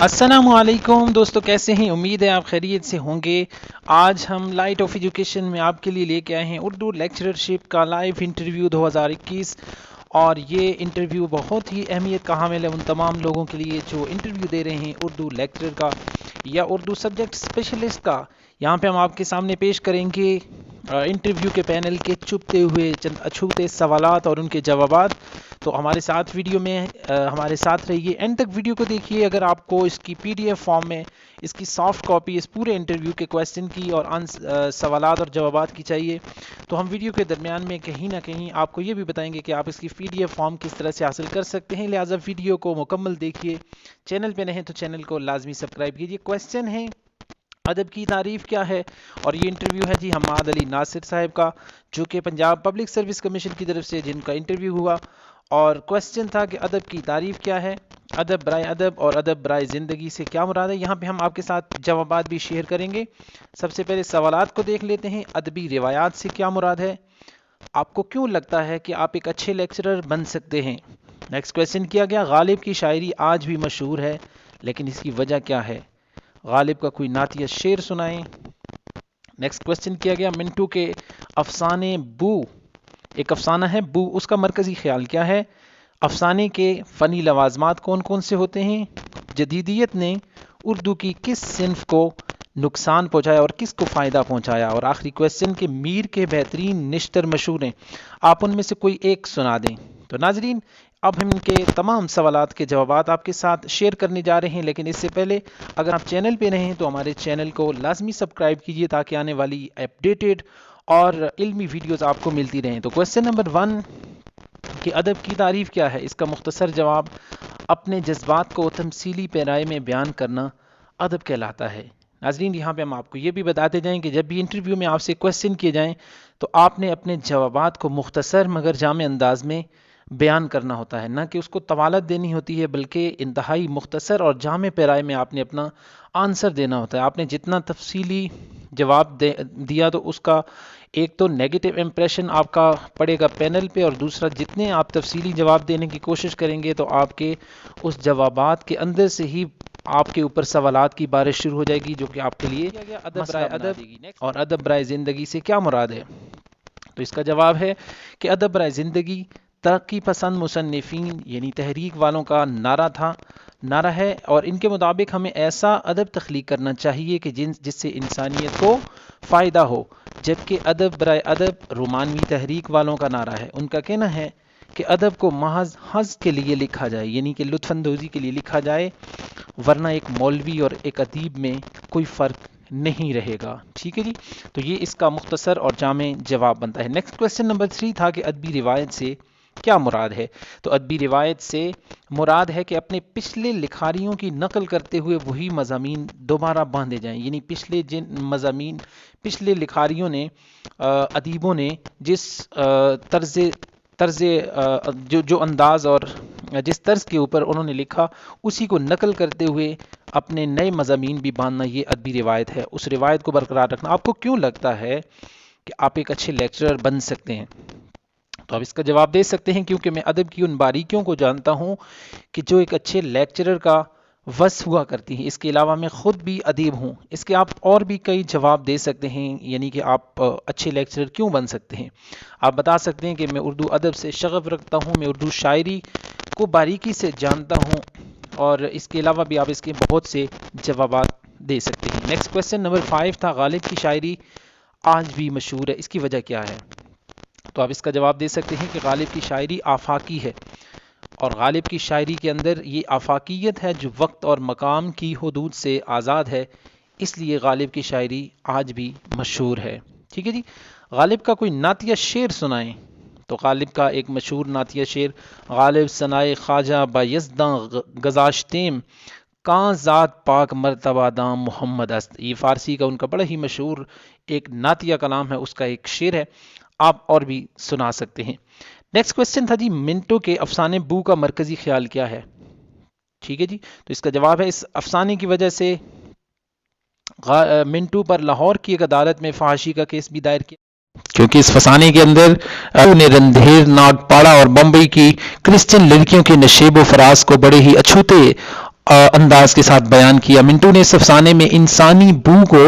السلام علیکم دوستو، کیسے ہیں؟ امید ہے آپ خیریت سے ہوں گے۔ آج ہم لائٹ آف ایجوکیشن میں آپ کے لیے لے کے آئے ہیں اردو لیکچررشپ کا لائیو انٹرویو 2021، اور یہ انٹرویو بہت ہی اہمیت کا حامل ہے ان تمام لوگوں کے لیے جو انٹرویو دے رہے ہیں اردو لیکچرر کا یا اردو سبجیکٹ اسپیشلسٹ کا۔ یہاں پہ ہم آپ کے سامنے پیش کریں گے انٹرویو کے پینل کے چھپتے ہوئے چند اچھوتے سوالات اور ان کے جوابات۔ تو ہمارے ساتھ ویڈیو میں ہمارے ساتھ رہیے، اینڈ تک ویڈیو کو دیکھیے۔ اگر آپ کو اس کی PDF فارم میں اس کی سافٹ کاپی اس پورے انٹرویو کے کویسچن کی اور سوالات اور جوابات کی چاہیے، تو ہم ویڈیو کے درمیان میں کہیں نہ کہیں آپ کو یہ بھی بتائیں گے کہ آپ اس کی PDF فارم کس طرح سے حاصل کر سکتے ہیں، لہٰذا ویڈیو کو مکمل دیکھیے۔ چینل پہ نہیں تو چینل کو لازمی سبسکرائب کیجیے۔ کویسچن ہے، ادب کی تعریف کیا ہے؟ اور یہ انٹرویو ہے جی حماد علی ناصر صاحب کا، جو کہ پنجاب پبلک سروس کمیشن کی طرف سے جن کا انٹرویو ہوا، اور کویسچن تھا کہ ادب کی تعریف کیا ہے، ادب برائے ادب اور ادب برائے زندگی سے کیا مراد ہے۔ یہاں پہ ہم آپ کے ساتھ جوابات بھی شیئر کریں گے۔ سب سے پہلے سوالات کو دیکھ لیتے ہیں۔ ادبی روایات سے کیا مراد ہے؟ آپ کو کیوں لگتا ہے کہ آپ ایک اچھے لیکچرر بن سکتے ہیں؟ نیکسٹ کویسچن کیا گیا، غالب کی شاعری آج بھی مشہور ہے لیکن اس کی وجہ کیا ہے؟ غالب کا کوئی نعتیہ شعر سنائیں۔ نیکسٹ کویسچن کیا گیا، منٹو کے افسانے بو، ایک افسانہ ہے بو، اس کا مرکزی خیال کیا ہے؟ افسانے کے فنی لوازمات کون کون سے ہوتے ہیں؟ جدیدیت نے اردو کی کس صنف کو نقصان پہنچایا اور کس کو فائدہ پہنچایا؟ اور آخری کویسچن کہ میر کے بہترین نشتر مشہور ہیں، آپ ان میں سے کوئی ایک سنا دیں۔ تو ناظرین، اب ہم ان کے تمام سوالات کے جوابات آپ کے ساتھ شیئر کرنے جا رہے ہیں، لیکن اس سے پہلے اگر آپ چینل پہ نہیں ہیں تو ہمارے چینل کو لازمی سبسکرائب کیجیے تاکہ آنے والی اپڈیٹڈ اور علمی ویڈیوز آپ کو ملتی رہیں۔ تو کویسچن نمبر 1 کہ ادب کی تعریف کیا ہے؟ اس کا مختصر جواب، اپنے جذبات کو تمثیلی پیرائے میں بیان کرنا ادب کہلاتا ہے۔ ناظرین، یہاں پہ ہم آپ کو یہ بھی بتاتے جائیں کہ جب بھی انٹرویو میں آپ سے کویسچن کیے جائیں تو آپ نے اپنے جوابات کو مختصر مگر جامع انداز میں بیان کرنا ہوتا ہے، نہ کہ اس کو طوالت دینی ہوتی ہے، بلکہ انتہائی مختصر اور جامع پیرائے میں آپ نے اپنا آنسر دینا ہوتا ہے۔ آپ نے جتنا تفصیلی جواب دیا تو اس کا ایک تو نیگیٹو امپریشن آپ کا پڑے گا پینل پہ، اور دوسرا جتنے آپ تفصیلی جواب دینے کی کوشش کریں گے تو آپ کے اس جوابات کے اندر سے ہی آپ کے اوپر سوالات کی بارش شروع ہو جائے گی، جو کہ آپ کے لیے ادب برائے ادب اور ادب برائے زندگی سے کیا مراد ہے؟ تو اس کا جواب ہے کہ ادب برائے زندگی ترقی پسند مصنفین یعنی تحریک والوں کا نعرہ ہے، اور ان کے مطابق ہمیں ایسا ادب تخلیق کرنا چاہیے کہ جس سے انسانیت کو فائدہ ہو، جبکہ ادب برائے ادب رومانوی تحریک والوں کا نعرہ ہے۔ ان کا کہنا ہے کہ ادب کو محض حظ کے لیے لکھا جائے، یعنی کہ لطف اندوزی کے لیے لکھا جائے، ورنہ ایک مولوی اور ایک ادیب میں کوئی فرق نہیں رہے گا۔ ٹھیک ہے جی، تو یہ اس کا مختصر اور جامع جواب بنتا ہے۔ نیکسٹ کویسچن نمبر 3 تھا کہ ادبی روایت سے کیا مراد ہے؟ تو ادبی روایت سے مراد ہے کہ اپنے پچھلے لکھاریوں کی نقل کرتے ہوئے وہی مضامین دوبارہ باندھے جائیں، یعنی پچھلے جن مضامین پچھلے لکھاریوں نے ادیبوں نے جس طرز جو انداز اور جس طرز کے اوپر انہوں نے لکھا اسی کو نقل کرتے ہوئے اپنے نئے مضامین بھی باندھنا، یہ ادبی روایت ہے۔ اس روایت کو برقرار رکھنا۔ آپ کو کیوں لگتا ہے کہ آپ ایک اچھے لیکچرر بن سکتے ہیں؟ تو آپ اس کا جواب دے سکتے ہیں، کیونکہ میں ادب کی ان باریکیوں کو جانتا ہوں کہ جو ایک اچھے لیکچرر کا وصف ہوا کرتی ہیں۔ اس کے علاوہ میں خود بھی ادیب ہوں۔ اس کے آپ اور بھی کئی جواب دے سکتے ہیں، یعنی کہ آپ اچھے لیکچرر کیوں بن سکتے ہیں۔ آپ بتا سکتے ہیں کہ میں اردو ادب سے شغف رکھتا ہوں، میں اردو شاعری کو باریکی سے جانتا ہوں، اور اس کے علاوہ بھی آپ اس کے بہت سے جوابات دے سکتے ہیں۔ نیکسٹ کویسچن نمبر 5 تھا، غالب کی شاعری آج بھی مشہور ہے، اس کی وجہ کیا ہے؟ تو آپ اس کا جواب دے سکتے ہیں کہ غالب کی شاعری آفاقی ہے، اور غالب کی شاعری کے اندر یہ آفاقیت ہے جو وقت اور مقام کی حدود سے آزاد ہے، اس لیے غالب کی شاعری آج بھی مشہور ہے۔ ٹھیک ہے جی، غالب کا کوئی نعتیہ شعر سنائیں۔ تو غالب کا ایک مشہور نعتیہ شعر، غالب ثنائے خواجہ با یزداں گذاشتیم کاں ذات پاک مرتبہ دام محمد است، یہ فارسی کا ان کا بڑا ہی مشہور ایک نعتیہ کلام ہے، اس کا ایک شعر ہے، آپ اور بھی سنا سکتے ہیں۔ نیکسٹ کویسچن تھا جی، منٹو کے افسانے بو کا مرکزی خیال کیا ہے؟ ٹھیک ہے جی، تو اس کا جواب ہے اس افسانے کی وجہ سے منٹو پر لاہور کی ایک عدالت میں فحاشی کا کیس بھی دائر کیا، کیونکہ اس فسانے کے اندر نے رندھیر، ناگپاڑا اور بمبئی کی کرسچن لڑکیوں کے نشیب و فراز کو بڑے ہی اچھوتے انداز کے ساتھ بیان کیا. منٹو نے اس افسانے میں انسانی بو کو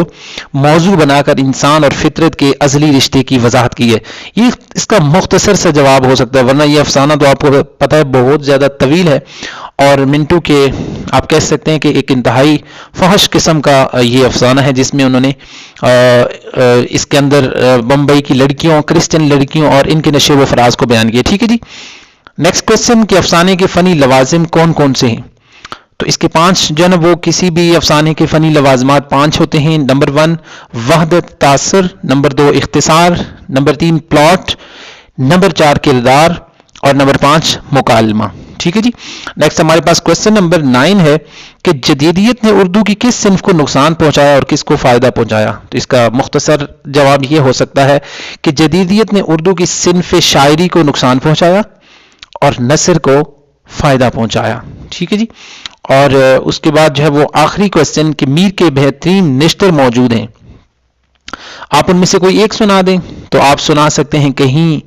موضوع بنا کر انسان اور فطرت کے ازلی رشتے کی وضاحت کی ہے. یہ اس کا مختصر سا جواب ہو سکتا ہے، ورنہ یہ افسانہ تو آپ کو پتہ ہے بہت زیادہ طویل ہے، اور منٹو کے آپ کہہ سکتے ہیں کہ ایک انتہائی فحش قسم کا یہ افسانہ ہے، جس میں انہوں نے اس کے اندر بمبئی کی لڑکیوں، کرسچن لڑکیوں اور ان کے نشے و فراز کو بیان کیا. ٹھیک ہے جی. نیکسٹ کوسچن کہ افسانے کے فنی لوازم کون کون سے ہیں؟ تو اس کے 5 جو ہے نا وہ کسی بھی افسانے کے فنی لوازمات 5 ہوتے ہیں. نمبر 1 وحدت تاثر، نمبر 2 اختصار، نمبر 3 پلاٹ، نمبر 4 کردار، اور نمبر 5 مکالمہ. ٹھیک ہے جی. نیکسٹ ہمارے پاس کوسچن نمبر 9 ہے کہ جدیدیت نے اردو کی کس صنف کو نقصان پہنچایا اور کس کو فائدہ پہنچایا؟ تو اس کا مختصر جواب یہ ہو سکتا ہے کہ جدیدیت نے اردو کی صنف شاعری کو نقصان پہنچایا اور نثر کو فائدہ پہنچایا. ٹھیک ہے جی. اور اس کے بعد جو ہے وہ آخری کوسچن کہ میر کے بہترین نشتر موجود ہیں، آپ ان میں سے کوئی ایک سنا دیں. تو آپ سنا سکتے ہیں کہیں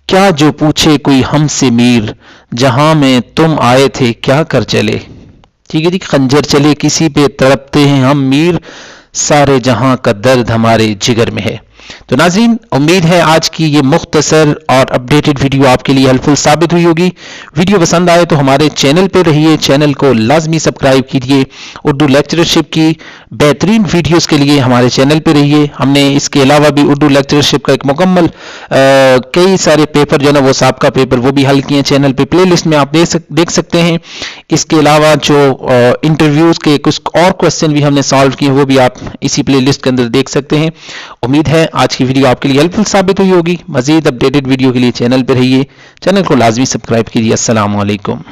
کیا جو پوچھے کوئی ہم سے میر، جہاں میں تم آئے تھے کیا کر چلے. ٹھیک ہے جی. خنجر چلے کسی پہ تڑپتے ہیں ہم میر، سارے جہاں کا درد ہمارے جگر میں ہے. تو ناظرین امید ہے آج کی یہ مختصر اور اپڈیٹڈ ویڈیو آپ کے لیے ہیلپفل ثابت ہوئی ہوگی. ویڈیو پسند آئے تو ہمارے چینل پہ رہیے، چینل کو لازمی سبسکرائب کیجیے. اردو لیکچرشپ کی بہترین ویڈیوز کے لیے ہمارے چینل پہ رہیے. ہم نے اس کے علاوہ بھی اردو لیکچرشپ کا ایک مکمل کئی سارے پیپر جو ہے نا وہ سابقہ پیپر وہ بھی حل کیے ہیں چینل پہ، پلے لسٹ میں آپ دیکھ سکتے ہیں. اس کے علاوہ جو انٹرویوز کے کچھ اور کوسچن بھی ہم نے سالو کیے وہ بھی آپ اسی پلے لسٹ کے اندر دیکھ سکتے ہیں. امید ہے آج کی ویڈیو آپ کے لیے ہیلپفل ثابت ہوئی ہوگی. مزید اپڈیٹڈ ویڈیو کے لیے چینل پہ رہیے، چینل کو لازمی سبسکرائب کیجیے. السلام علیکم.